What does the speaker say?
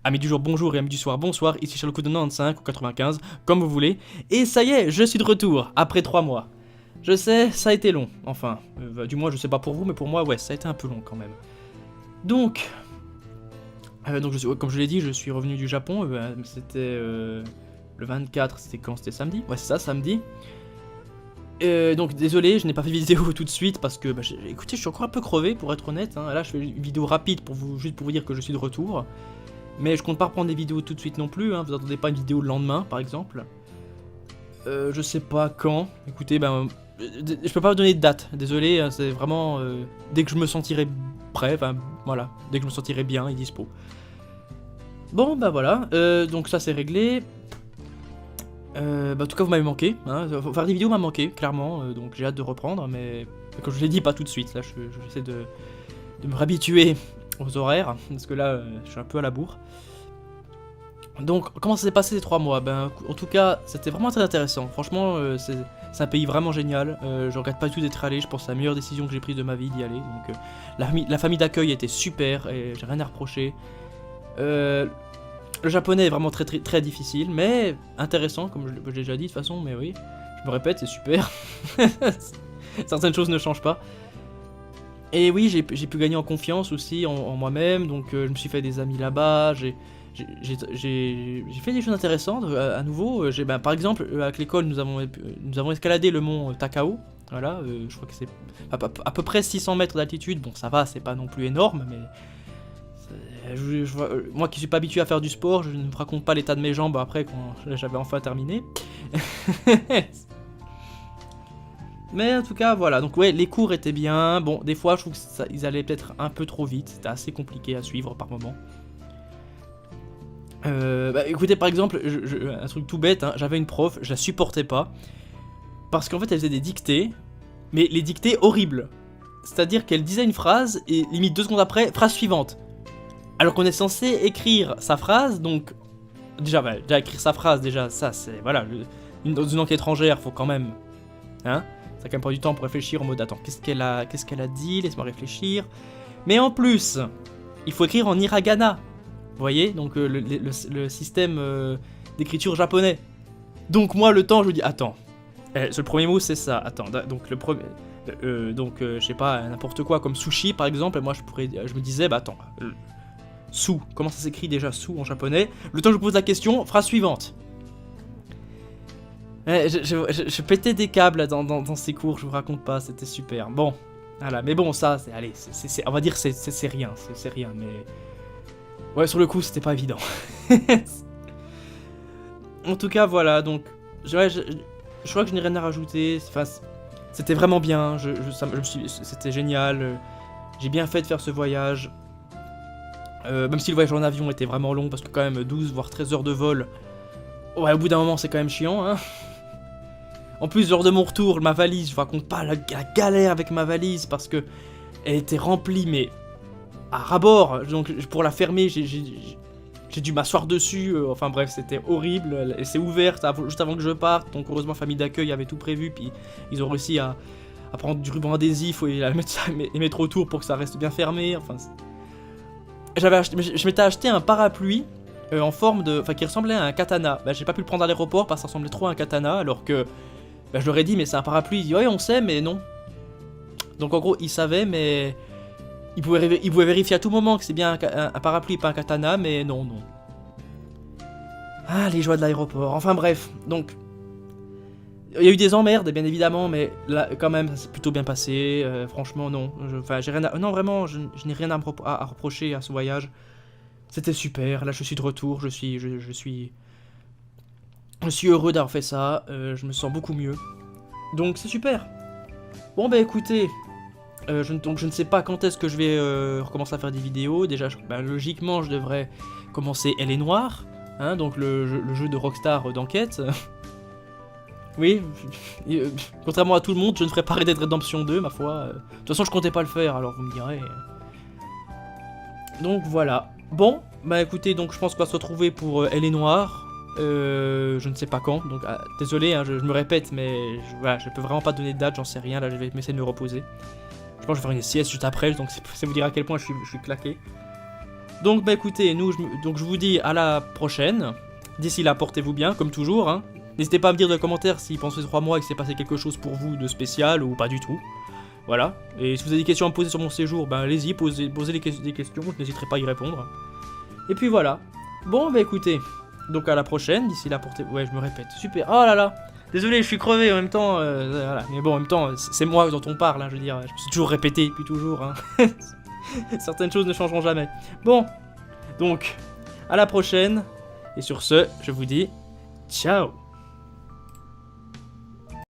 Amis du jour, bonjour et amis du soir, bonsoir, ici Sherlock de 95 ou 95, comme vous voulez. Et ça y est, je suis de retour, après 3 mois. Je sais, ça a été long, enfin, du moins je sais pas pour vous, mais pour moi, ouais, ça a été un peu long quand même. Donc, comme je l'ai dit, je suis revenu du Japon, c'était le 24, c'était quand? C'était samedi? Ouais, c'est ça, samedi. Donc désolé, je n'ai pas fait vidéo tout de suite parce que, écoutez, je suis encore un peu crevé pour être honnête. Hein. Là, je fais une vidéo rapide juste pour vous dire que je suis de retour. Mais je compte pas reprendre des vidéos tout de suite non plus, hein. Vous attendez pas une vidéo le lendemain, par exemple. Je sais pas quand. Écoutez, je peux pas vous donner de date, désolé, hein, c'est vraiment dès que je me sentirai prêt, voilà, dès que je me sentirai bien et dispo. Bon, voilà, donc ça c'est réglé. En tout cas, vous m'avez manqué, hein. Faire des vidéos m'a manqué, clairement, donc j'ai hâte de reprendre, mais comme je l'ai dit, pas tout de suite. Là, j'essaie de me réhabituer aux horaires, parce que là, je suis un peu à la bourre. Donc, comment ça s'est passé ces 3 mois? En tout cas, c'était vraiment très intéressant. Franchement, c'est un pays vraiment génial. Je regrette pas du tout d'être allé. Je pense que c'est la meilleure décision que j'ai prise de ma vie d'y aller. Donc, la famille d'accueil était super et j'ai rien à reprocher. Le japonais est vraiment très, très, très difficile, mais intéressant, comme je l'ai déjà dit de toute façon. Mais oui, je me répète, c'est super. Certaines choses ne changent pas. Et oui, j'ai pu gagner en confiance aussi en moi-même. Donc, je me suis fait des amis là-bas. J'ai fait des choses intéressantes à nouveau. Par exemple, avec l'école, nous avons escaladé le mont Takao. Voilà, je crois que c'est à peu près 600 mètres d'altitude. Bon, ça va, c'est pas non plus énorme, mais moi qui suis pas habitué à faire du sport, je ne me raconte pas l'état de mes jambes après quand j'avais enfin terminé. Mais en tout cas, voilà. Donc ouais, les cours étaient bien. Bon, des fois, je trouve qu'ils allaient peut-être un peu trop vite. C'était assez compliqué à suivre par moments. Écoutez, par exemple, un truc tout bête, hein, j'avais une prof, je la supportais pas, parce qu'en fait elle faisait des dictées, mais les dictées horribles. C'est-à-dire qu'elle disait une phrase, et limite 2 secondes après, phrase suivante. Alors qu'on est censé écrire sa phrase, donc... Déjà écrire sa phrase, déjà, ça c'est... Voilà, dans une langue étrangère, faut quand même... Hein, ça a quand même pas du temps pour réfléchir en mode, attends, qu'est-ce qu'elle a dit, laisse-moi réfléchir. Mais en plus, il faut écrire en hiragana. Vous voyez, donc le système d'écriture japonais. Donc moi, le temps, je me dis, attends, le premier mot c'est ça, attends, donc le premier, je sais pas, n'importe quoi comme sushi par exemple, moi je me disais, attends, su, comment ça s'écrit déjà su en japonais? Le temps que je pose la question, phrase suivante. Je pétais des câbles dans ces cours, je vous raconte pas, c'était super. Bon, voilà, mais bon, ça, allez, on va dire c'est rien, c'est rien, mais... Ouais, sur le coup, c'était pas évident. En tout cas, donc... je crois que je n'ai rien à rajouter. Enfin, c'était vraiment bien. C'était génial. J'ai bien fait de faire ce voyage. Même si le voyage en avion était vraiment long, parce que quand même 12 voire 13 heures de vol. Ouais, au bout d'un moment, c'est quand même chiant, hein. En plus, lors de mon retour, ma valise, je vous raconte pas la galère avec ma valise, parce que elle était remplie, mais... à ras-bord, donc pour la fermer, j'ai dû m'asseoir dessus, enfin bref, c'était horrible, elle s'est ouverte juste avant que je parte, donc heureusement, famille d'accueil avait tout prévu, puis ils ont réussi à prendre du ruban adhésif et à mettre autour pour que ça reste bien fermé, enfin... Je m'étais acheté un parapluie en forme de... enfin, qui ressemblait à un katana. J'ai pas pu le prendre à l'aéroport parce que ça ressemblait trop à un katana, alors que... je leur ai dit, mais c'est un parapluie, ils disent, ouais, on sait, mais non. Donc en gros, ils savaient, mais... Ils pouvaient vérifier à tout moment que c'est bien un parapluie et pas un katana, mais non. Ah, les joies de l'aéroport. Enfin bref, donc... Il y a eu des emmerdes, bien évidemment, mais là, quand même, ça s'est plutôt bien passé. Franchement, non. J'ai rien à... Non, vraiment, je n'ai rien à reprocher à ce voyage. C'était super. Là, je suis de retour. Je suis heureux d'avoir fait ça. Je me sens beaucoup mieux. Donc, c'est super. Bon, écoutez... donc je ne sais pas quand est-ce que je vais recommencer à faire des vidéos. Déjà, logiquement, je devrais commencer Elle est Noire, hein, donc le jeu de Rockstar d'enquête. Oui, contrairement à tout le monde, je ne ferai pas Red Dead Redemption 2, ma foi. De toute façon, je comptais pas le faire, alors vous me direz. Donc voilà. Bon, écoutez, donc je pense qu'on va se retrouver pour Elle est Noire. Je ne sais pas quand, donc désolé, hein, je me répète, mais je peux vraiment pas donner de date, j'en sais rien, là je vais essayer de me reposer. Je pense que je vais faire une sieste juste après, donc ça vous dire à quel point je suis claqué. Donc bah écoutez, donc je vous dis à la prochaine. D'ici là, portez-vous bien, comme toujours. Hein. N'hésitez pas à me dire dans les commentaires si pendant ces 3 mois il s'est passé quelque chose pour vous de spécial ou pas du tout. Voilà. Et si vous avez des questions à me poser sur mon séjour, ben allez-y, posez des questions, je n'hésiterai pas à y répondre. Et puis voilà. Bon bah écoutez, donc à la prochaine. D'ici là, portez-vous... Ouais, je me répète. Super. Oh là là. Désolé, je suis crevé en même temps. Voilà. Mais bon, en même temps, c'est moi dont on parle. Hein, je veux dire, je me suis toujours répété depuis toujours. Hein. Certaines choses ne changeront jamais. Bon. Donc, à la prochaine. Et sur ce, je vous dis ciao.